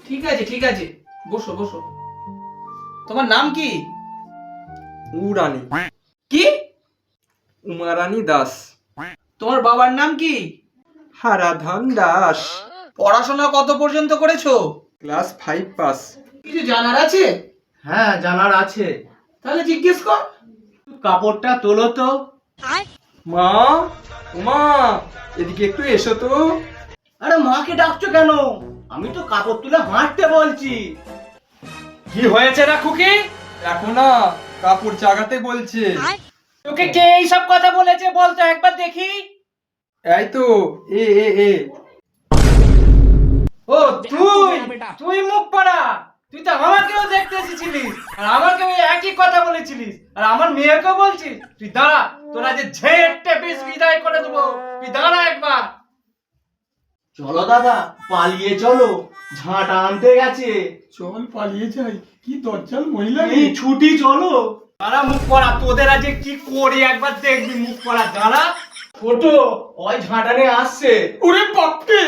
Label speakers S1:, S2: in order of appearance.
S1: ঠিক আছে ঠিক আছে, বসো বসো। তোমার নাম কি?
S2: উরানি।
S1: কি?
S2: উমারানী দাস।
S1: তোমার বাবার নাম কি?
S2: হারাধন দাস।
S1: পড়াশোনা কত পর্যন্ত করেছো?
S2: Class 5 pass.
S1: কিছু জানার আছে?
S3: হ্যাঁ, জানার আছে।
S1: তাহলে জিজ্ঞেস কর।
S3: কাপড়টা তোলো তো।
S2: মা, উমা, এদিকে একটু এসো তো।
S3: আরে মাকে ডাকছো কেন? আমি তো কাপড় তুলে হাঁটতে বলছি।
S1: কি হয়েছে রা খুকি?
S2: দেখো না, কাপড় চাগাতে বলছে।
S1: তোকে কে এইসব কথা বলেছে বলতো একবার দেখি।
S2: এই তো, এ এ এ
S1: ও তুই, তুই মুখ পড়া। তুই তো আমাকেও দেখতে এসেছিলিস আর আমাকেও একই কথা বলেছিলিস আর আমার মেয়েকেও বলছিস। তুই দাঁড়া, তোরা যে ঝেড়ে পিস বিদায় করে দেবো। তুই দাঁড়া একবার।
S3: চলো দাদা, পালিয়ে চলো, ঝাঁটা আনতে গেছে।
S2: চল পালিয়ে যাই, কি দজ্জাল মহিলা রে।
S3: এই ছুটি চলো।
S1: দাঁড়া মুখ পড়া, তোদের আজকে কি করি একবার দেখবি। মুখ পড়া দাঁড়া।
S3: ছোট, ওই ঝাঁটা নিয়ে আসছে।
S2: ওরে বাপরে,